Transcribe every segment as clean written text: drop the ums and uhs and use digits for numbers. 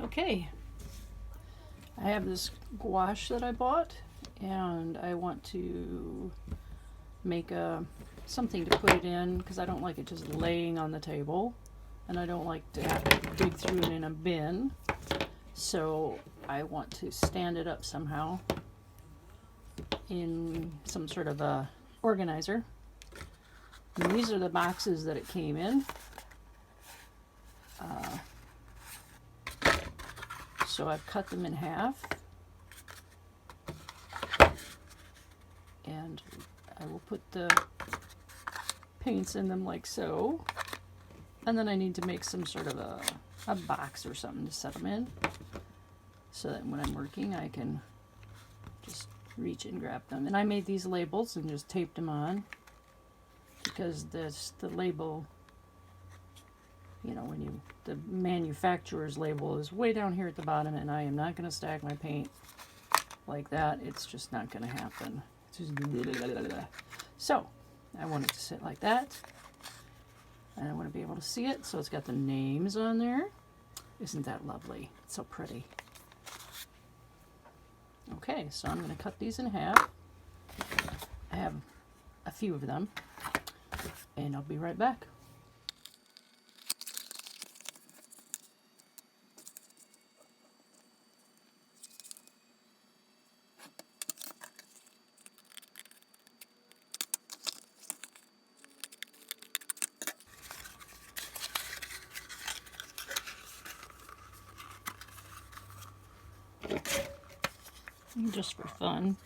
Okay, I have this gouache that I bought, and I want to make something to put it in because I don't like it just laying on the table, and I don't like to have to dig through it in a bin. So I want to stand it up somehow in some sort of a organizer. And these are the boxes that it came in. So I've cut them in half, and I will put the paints in them like so, and then I need to make some sort of a box or something to set them in, so that when I'm working I can just reach and grab them. And I made these labels and just taped them on, because the label, you know, the manufacturer's label is way down here at the bottom, and I am not going to stack my paint like that. It's just not going to happen. So I want it to sit like that, and I want to be able to see it. So it's got the names on there. Isn't that lovely? It's so pretty. Okay, so I'm going to cut these in half. I have a few of them, and I'll be right back. Just for fun.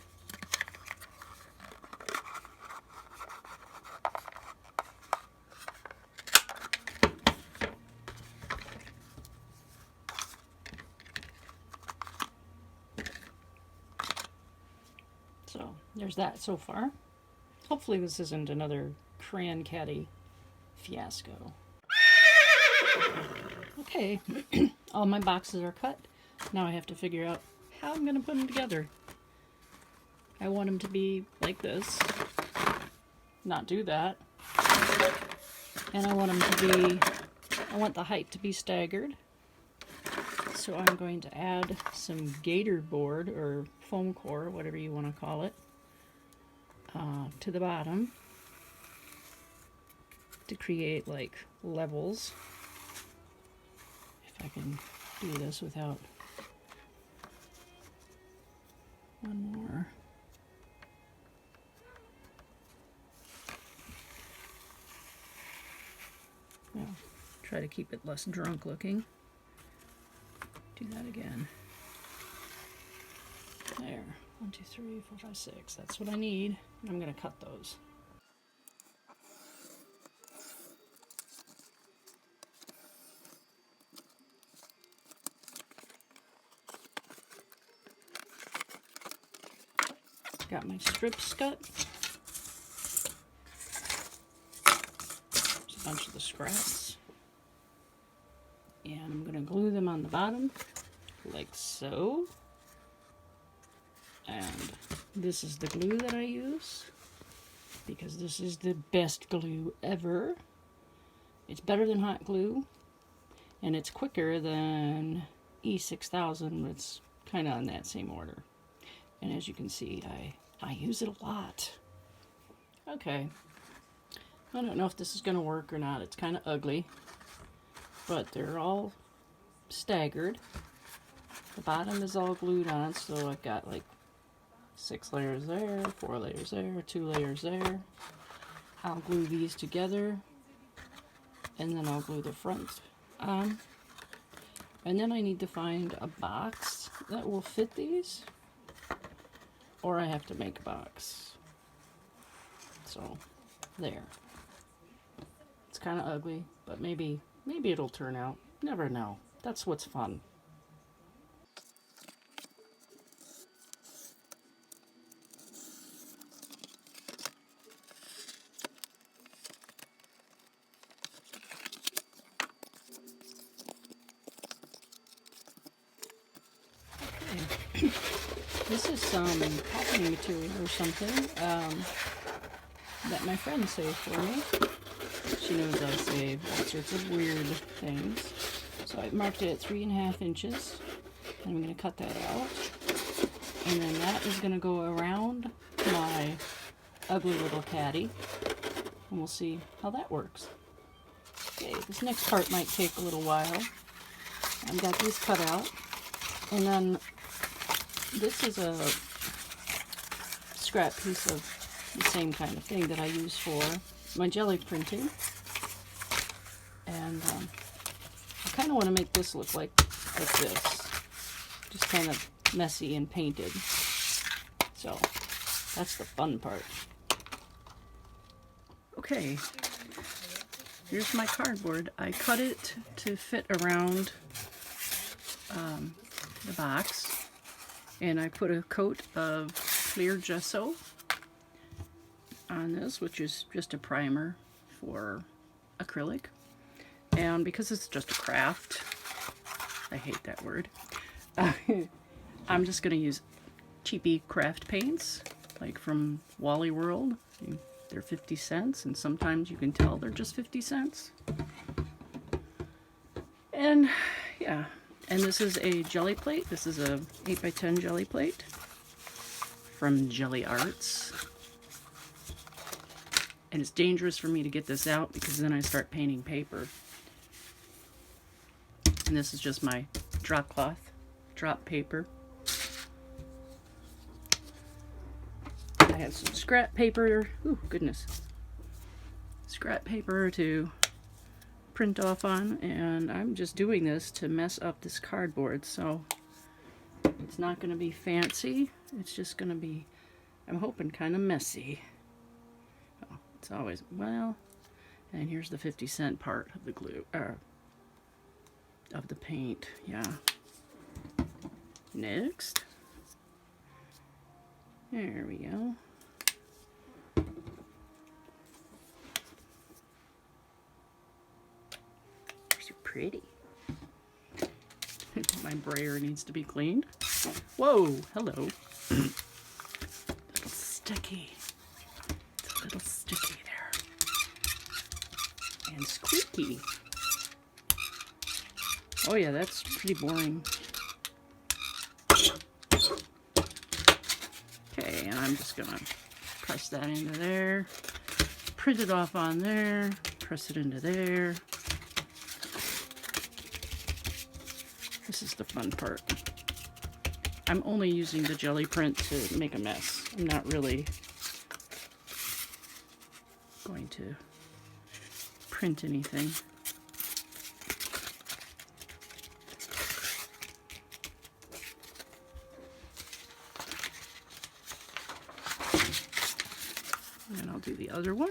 So there's that so far. Hopefully this isn't another crayon caddy fiasco. Okay, all my boxes are cut. Now I have to figure out how I'm going to put them together. I want them to be like this, not do that. And I want them to be, I want the height to be staggered. So I'm going to add some gator board or foam core, whatever you want to call it, to the bottom to create like levels. If I can do this without one more. Well, try to keep it less drunk looking. Do that again. There. 1, 2, 3, 4, 5, 6. That's what I need. I'm going to cut those. Got my strips cut. There's a bunch of the scraps. And I'm going to glue them on the bottom, like so. And this is the glue that I use, because this is the best glue ever. It's better than hot glue, and it's quicker than E6000. It's kind of on that same order. And as you can see, I use it a lot. Okay. I don't know if this is going to work or not. It's kind of ugly. But they're all staggered. The bottom is all glued on, so I've got like 6 layers there, 4 layers there, 2 layers there. I'll glue these together, and then I'll glue the front on. And then I need to find a box that will fit these, or I have to make a box. So, there. It's kind of ugly, but maybe it'll turn out. Never know. That's what's fun. Okay. This is some packing material or something that my friend saved for me. She knows I save all sorts of weird things. So I marked it at 3.5 inches. And I'm going to cut that out. And then that is going to go around my ugly little caddy. And we'll see how that works. Okay, this next part might take a little while. I've got these cut out. And then this is a scrap piece of the same kind of thing that I use for my jelly printing. And I kind of want to make this look like this. Just kind of messy and painted. So that's the fun part. Okay, here's my cardboard. I cut it to fit around the box, and I put a coat of clear gesso on this, which is just a primer for acrylic. And because it's just a craft, I hate that word, I'm just going to use cheapy craft paints, like from Wally World. They're 50 cents, and sometimes you can tell they're just 50 cents. And yeah, and this is a jelly plate. This is a 8x10 jelly plate from Gelli Arts. And it's dangerous for me to get this out because then I start painting paper. And this is just my drop cloth, drop paper. I have some scrap paper, ooh, goodness, scrap paper to print off on, and I'm just doing this to mess up this cardboard, so it's not going to be fancy, it's just going to be, I'm hoping, kind of messy. Oh, it's always, well, and here's the 50-cent part of the glue, of the paint, yeah. Next. There we go. So pretty. My brayer needs to be cleaned. Whoa, hello. Little sticky. It's a little sticky there. And squeaky. Oh yeah, that's pretty boring. Okay, and I'm just gonna press that into there, print it off on there, press it into there. This is the fun part. I'm only using the jelly print to make a mess. I'm not really going to print anything. And I'll do the other one.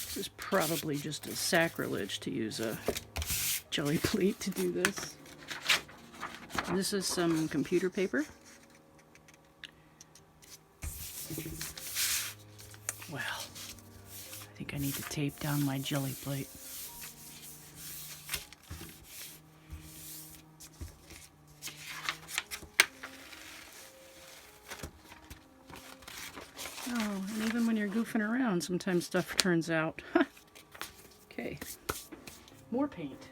This is probably just a sacrilege to use a jelly plate to do this. And this is some computer paper. Well, I think I need to tape down my jelly plate. Oh, and even when you're goofing around, sometimes stuff turns out. Okay, more paint.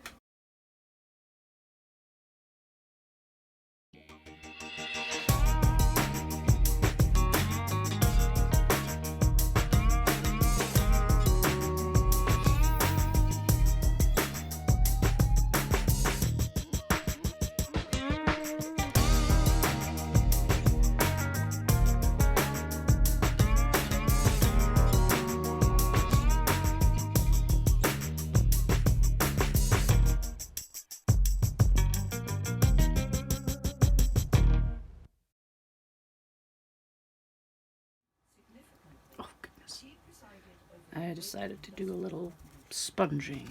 I decided to do a little sponging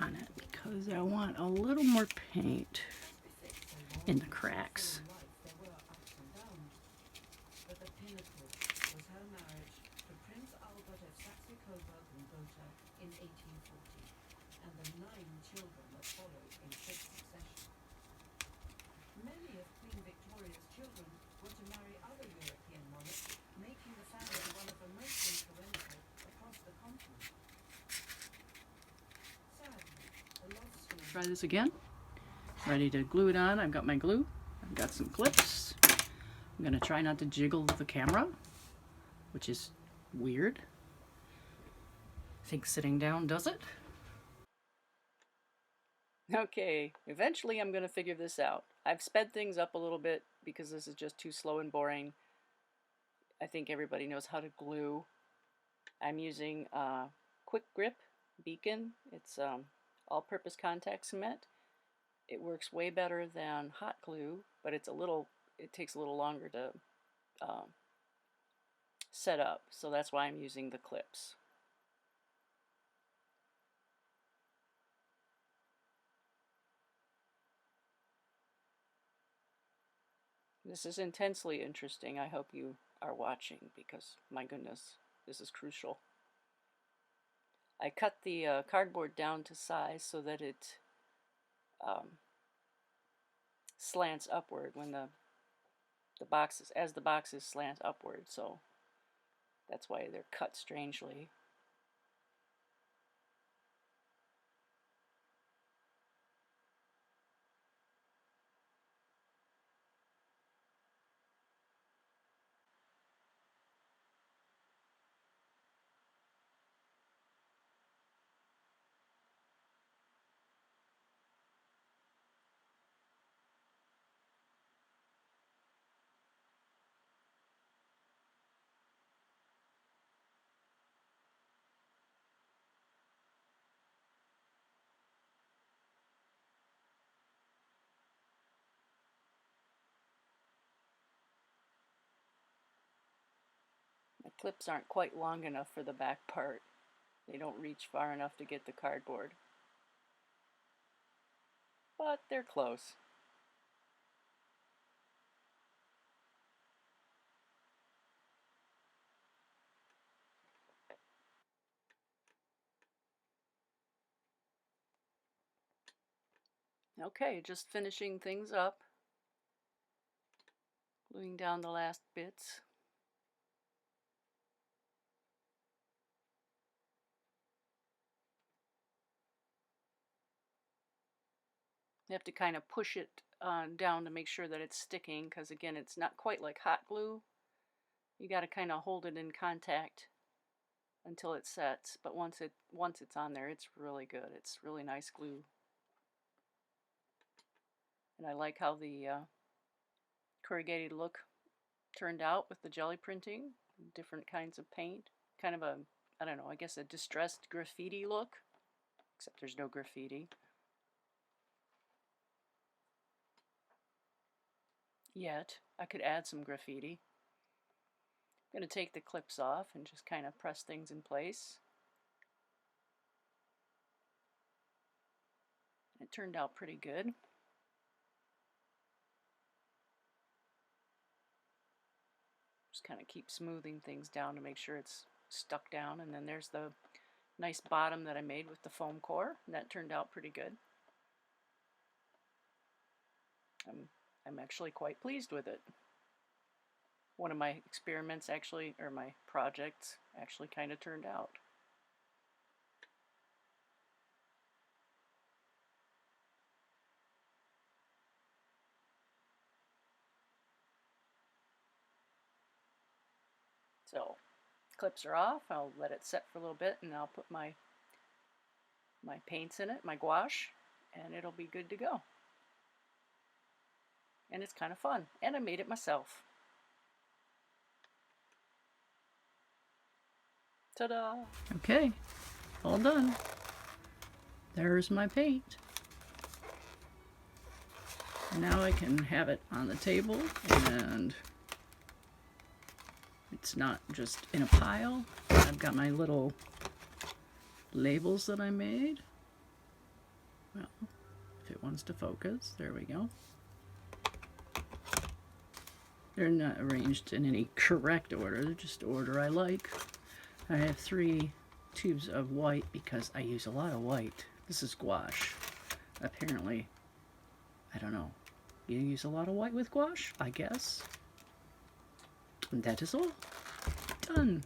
on it because I want a little more paint in the cracks. Many of Queen Victoria's children were to marry other European monarchs, making the family one of Try this again. Ready to glue it on. I've got my glue. I've got some clips. I'm going to try not to jiggle the camera, which is weird. I think sitting down does it. Okay, eventually I'm going to figure this out. I've sped things up a little bit because this is just too slow and boring. I think everybody knows how to glue. I'm using Quick Grip Beacon. It's all-purpose contact cement. It works way better than hot glue, but it takes a little longer to set up, so that's why I'm using the clips. This is intensely interesting. I hope you are watching because, my goodness, this is crucial. I cut the cardboard down to size so that it slants upward when the boxes slant upward, so that's why they're cut strangely. The clips aren't quite long enough for the back part. They don't reach far enough to get the cardboard. But they're close. Okay, just finishing things up. Gluing down the last bits. You have to kind of push it down to make sure that it's sticking, because again, it's not quite like hot glue. You got to kind of hold it in contact until it sets, but once it's on there, it's really good. It's really nice glue. And I like how the corrugated look turned out with the jelly printing, different kinds of paint, kind of a, I don't know, I guess a distressed graffiti look, except there's no graffiti. Yet. I could add some graffiti. I'm going to take the clips off and just kind of press things in place. It turned out pretty good. Just kind of keep smoothing things down to make sure it's stuck down, and then there's the nice bottom that I made with the foam core, and that turned out pretty good. I'm actually quite pleased with it. One of my experiments actually, or my projects, actually kind of turned out. So, clips are off. I'll let it set for a little bit, and I'll put my paints in it, my gouache, and it'll be good to go. And it's kind of fun, and I made it myself. Ta-da! Okay, all done. There's my paint. And now I can have it on the table, and it's not just in a pile. I've got my little labels that I made. Well, if it wants to focus, there we go. They're not arranged in any correct order, they're just order I like. I have 3 tubes of white because I use a lot of white. This is gouache. Apparently, I don't know. You use a lot of white with gouache, I guess. And that is all. Done.